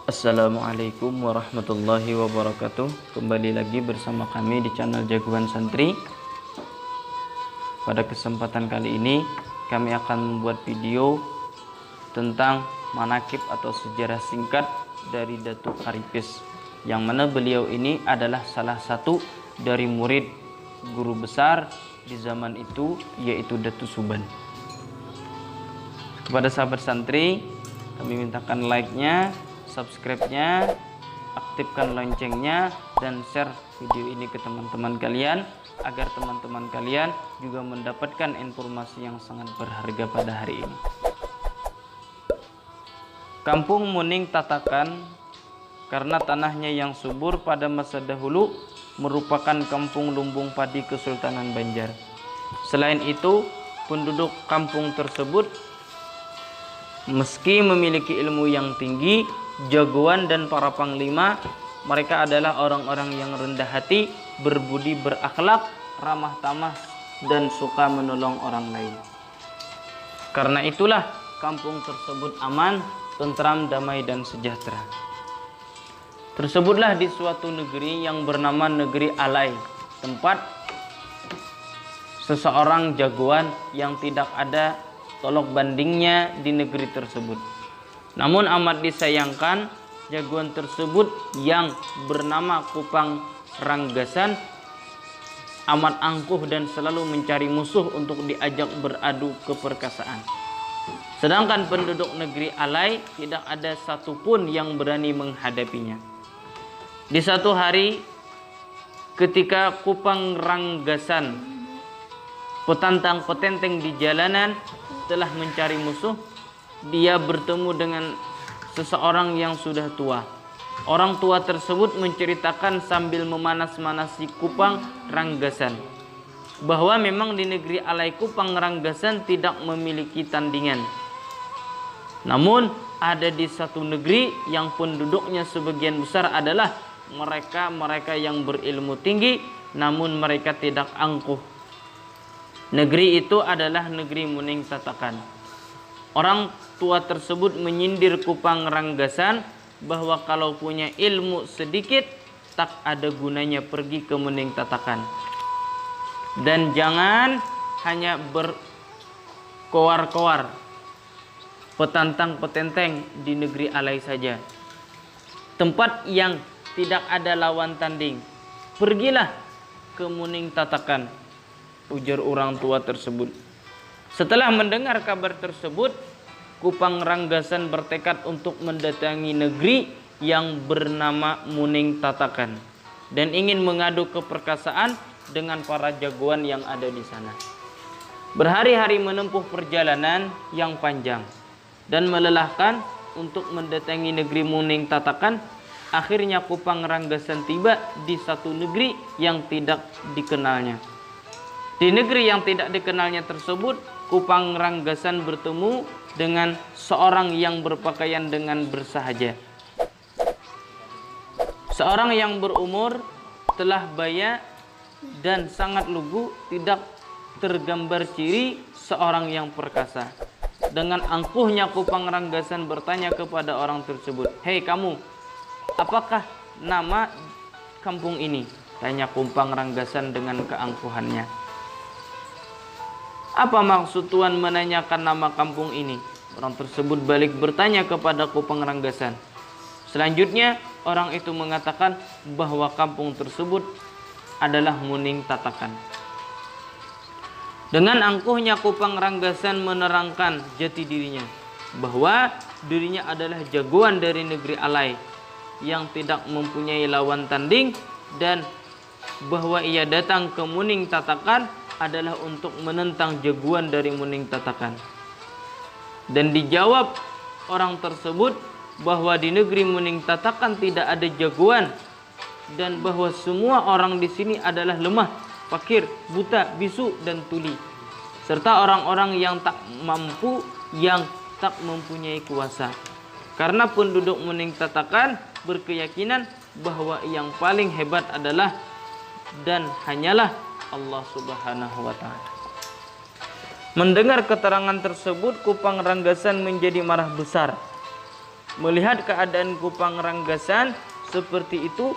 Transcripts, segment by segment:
Assalamualaikum warahmatullahi wabarakatuh. Kembali lagi bersama kami di channel Jagoan Santri. Pada kesempatan kali ini kami akan membuat video tentang manakib atau sejarah singkat dari Datuk Arifis, yang mana beliau ini adalah salah satu dari murid guru besar di zaman itu, yaitu Datuk Suban. Kepada sahabat santri, kami mintakan like-nya, subscribe-nya, aktifkan loncengnya, dan share video ini ke teman-teman kalian agar teman-teman kalian juga mendapatkan informasi yang sangat berharga pada hari ini. Kampung Muning Tatakan, karena tanahnya yang subur pada masa dahulu, merupakan kampung lumbung padi Kesultanan Banjar. Selain itu, penduduk kampung tersebut meski memiliki ilmu yang tinggi, jagoan dan para panglima, mereka adalah orang-orang yang rendah hati, berbudi berakhlak, ramah tamah, dan suka menolong orang lain. Karena itulah kampung tersebut aman, tentram, damai, dan sejahtera. Tersebutlah di suatu negeri yang bernama Negeri Alai, tempat seseorang jagoan yang tidak ada tolok bandingnya di negeri tersebut. Namun amat disayangkan, jagoan tersebut yang bernama Kupang Ranggasan amat angkuh dan selalu mencari musuh untuk diajak beradu keperkasaan. Sedangkan penduduk negeri Alai tidak ada satupun yang berani menghadapinya. Di satu hari, ketika Kupang Ranggasan petantang petenteng di jalanan telah mencari musuh, dia bertemu dengan seseorang yang sudah tua. Orang tua tersebut menceritakan sambil memanas-manasi Kupang Ranggasan bahwa memang di negeri Alai Kupang Ranggasan tidak memiliki tandingan. Namun ada di satu negeri yang penduduknya sebagian besar adalah mereka yang berilmu tinggi, namun mereka tidak angkuh. Negeri itu adalah negeri Muning Tatakan. Orang tua tersebut menyindir Kupang Ranggasan bahwa kalau punya ilmu sedikit, tak ada gunanya pergi ke Muning Tatakan. Dan jangan hanya berkoar-koar, petantang petenteng di negeri Alai saja, tempat yang tidak ada lawan tanding. Pergilah ke Muning Tatakan, ujar orang tua tersebut. Setelah mendengar kabar tersebut, Kupang Ranggasan bertekad untuk mendatangi negeri yang bernama Muning Tatakan dan ingin mengadu keperkasaan dengan para jagoan yang ada di sana. Berhari-hari menempuh perjalanan yang panjang dan melelahkan untuk mendatangi negeri Muning Tatakan. Akhirnya Kupang Ranggasan tiba di satu negeri yang tidak dikenalnya. Di negeri yang tidak dikenalnya tersebut, Kupang Ranggasan bertemu dengan seorang yang berpakaian dengan bersahaja. Seorang yang berumur, telah baya, dan sangat lugu, tidak tergambar ciri seorang yang perkasa. Dengan angkuhnya Kupang Ranggasan bertanya kepada orang tersebut, "Hei kamu, apakah nama kampung ini?" tanya Kupang Ranggasan dengan keangkuhannya. "Apa maksud Tuan menanyakan nama kampung ini?" Orang tersebut balik bertanya kepada Kupang Ranggasan. Selanjutnya orang itu mengatakan bahwa kampung tersebut adalah Muning Tatakan. Dengan angkuhnya Kupang Ranggasan menerangkan jati dirinya, bahwa dirinya adalah jagoan dari negeri Alai yang tidak mempunyai lawan tanding, dan bahwa ia datang ke Muning Tatakan adalah untuk menentang jagoan dari Muning Tatakan. Dan dijawab orang tersebut bahwa di negeri Muning Tatakan tidak ada jagoan, dan bahwa semua orang di sini adalah lemah, fakir, buta, bisu, dan tuli, serta orang-orang yang tak mampu, yang tak mempunyai kuasa. Karena penduduk Muning Tatakan berkeyakinan bahwa yang paling hebat adalah dan hanyalah Allah Subhanahu wa Ta'ala. Mendengar keterangan tersebut, Kupang Ranggasan menjadi marah besar. Melihat keadaan Kupang Ranggasan seperti itu,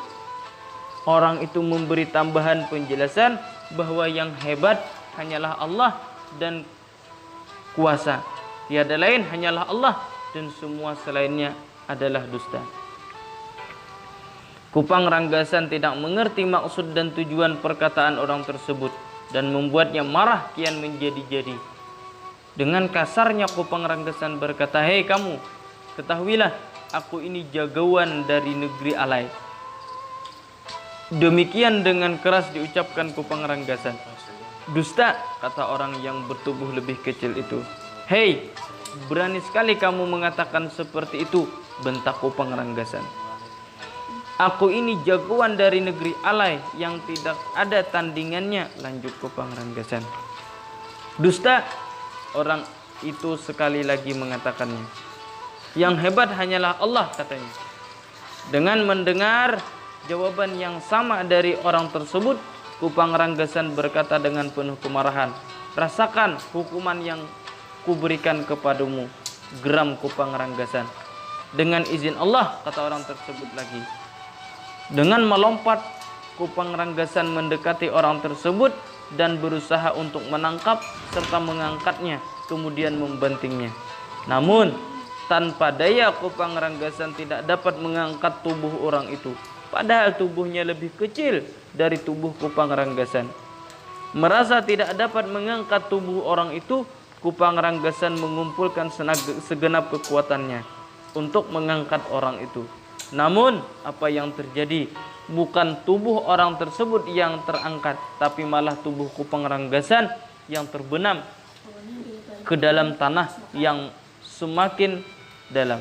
orang itu memberi tambahan penjelasan bahwa yang hebat hanyalah Allah dan kuasa. Tiada lain hanyalah Allah dan semua selainnya adalah dusta. Kupang Ranggasan tidak mengerti maksud dan tujuan perkataan orang tersebut dan membuatnya marah kian menjadi-jadi. Dengan kasarnya Kupang Ranggasan berkata, "Hei kamu, ketahuilah aku ini jagawan dari negeri Alai." Demikian dengan keras diucapkan Kupang Ranggasan. "Dusta," kata orang yang bertubuh lebih kecil itu. "Hei, berani sekali kamu mengatakan seperti itu," bentak Kupang Ranggasan. "Aku ini jagoan dari negeri Alai yang tidak ada tandingannya," lanjut Kupang Ranggasan. "Dusta," orang itu sekali lagi mengatakannya. "Yang hebat hanyalah Allah," katanya. Dengan mendengar jawaban yang sama dari orang tersebut, Kupang Ranggasan berkata dengan penuh kemarahan, "Rasakan hukuman yang kuberikan kepadamu," geram Kupang Ranggasan. "Dengan izin Allah," kata orang tersebut lagi. Dengan melompat, Kupang Ranggasan mendekati orang tersebut dan berusaha untuk menangkap serta mengangkatnya, kemudian membantingnya. Namun, tanpa daya Kupang Ranggasan tidak dapat mengangkat tubuh orang itu. Padahal tubuhnya lebih kecil dari tubuh Kupang Ranggasan. Merasa tidak dapat mengangkat tubuh orang itu, Kupang Ranggasan mengumpulkan segenap kekuatannya untuk mengangkat orang itu. Namun, apa yang terjadi? Bukan tubuh orang tersebut yang terangkat, tapi malah tubuh Kupang Ranggasan yang terbenam ke dalam tanah yang semakin dalam.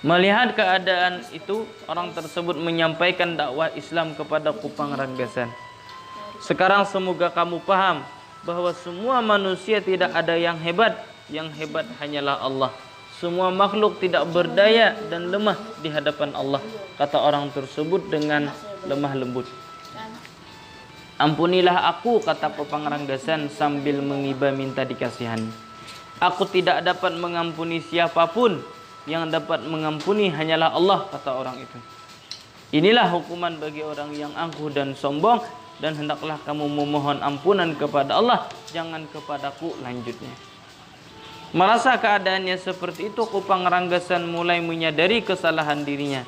Melihat keadaan itu, orang tersebut menyampaikan dakwah Islam kepada Kupang Ranggasan. "Sekarang semoga kamu paham bahwa semua manusia tidak ada yang hebat hanyalah Allah. Semua makhluk tidak berdaya dan lemah di hadapan Allah," kata orang tersebut dengan lemah lembut. "Ampunilah aku," kata Kupang Ranggasan sambil mengiba minta dikasihani. "Aku tidak dapat mengampuni siapapun. Yang dapat mengampuni hanyalah Allah," kata orang itu. "Inilah hukuman bagi orang yang angkuh dan sombong, dan hendaklah kamu memohon ampunan kepada Allah, jangan kepadaku," lanjutnya. Merasa keadaannya seperti itu, Kupang Ranggasan mulai menyadari kesalahan dirinya.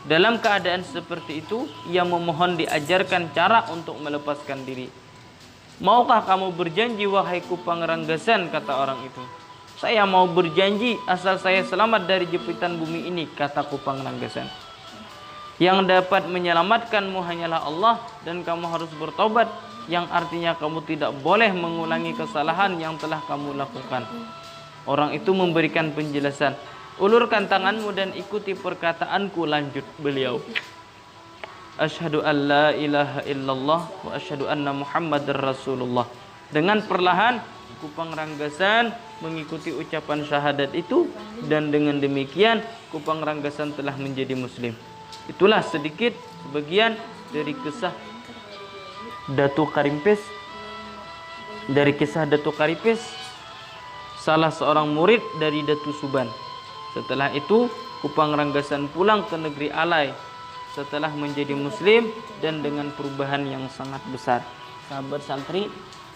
Dalam keadaan seperti itu, ia memohon diajarkan cara untuk melepaskan diri. "Maukah kamu berjanji, wahai Kupang Ranggasan?" kata orang itu. "Saya mau berjanji asal saya selamat dari jepitan bumi ini," kata Kupang Ranggasan. "Yang dapat menyelamatkanmu hanyalah Allah, dan kamu harus bertobat, yang artinya kamu tidak boleh mengulangi kesalahan yang telah kamu lakukan." Orang itu memberikan penjelasan. "Ulurkan tanganmu dan ikuti perkataanku," lanjut beliau. "Asyhadu an la ilaha illallah wa asyhadu anna Muhammadar Rasulullah." Dengan perlahan Kupang Ranggasan mengikuti ucapan syahadat itu, dan dengan demikian Kupang Ranggasan telah menjadi muslim. Itulah sedikit sebagian dari kisah Datuk Karimpis. Dari kisah Datuk Karimpis, salah seorang murid dari Datu Suban. Setelah itu Kupang Ranggasan pulang ke negeri Alai setelah menjadi muslim dan dengan perubahan yang sangat besar. Sahabat santri,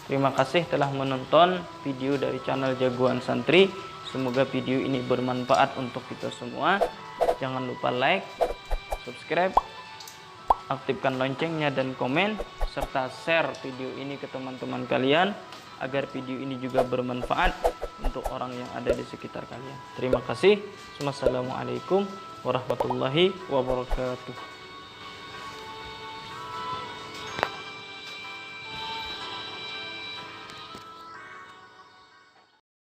terima kasih telah menonton video dari channel Jagoan Santri. Semoga video ini bermanfaat untuk kita semua. Jangan lupa like, subscribe, aktifkan loncengnya dan komen, serta share video ini ke teman-teman kalian agar video ini juga bermanfaat untuk orang yang ada di sekitar kalian. Terima kasih. Wassalamualaikum warahmatullahi wabarakatuh.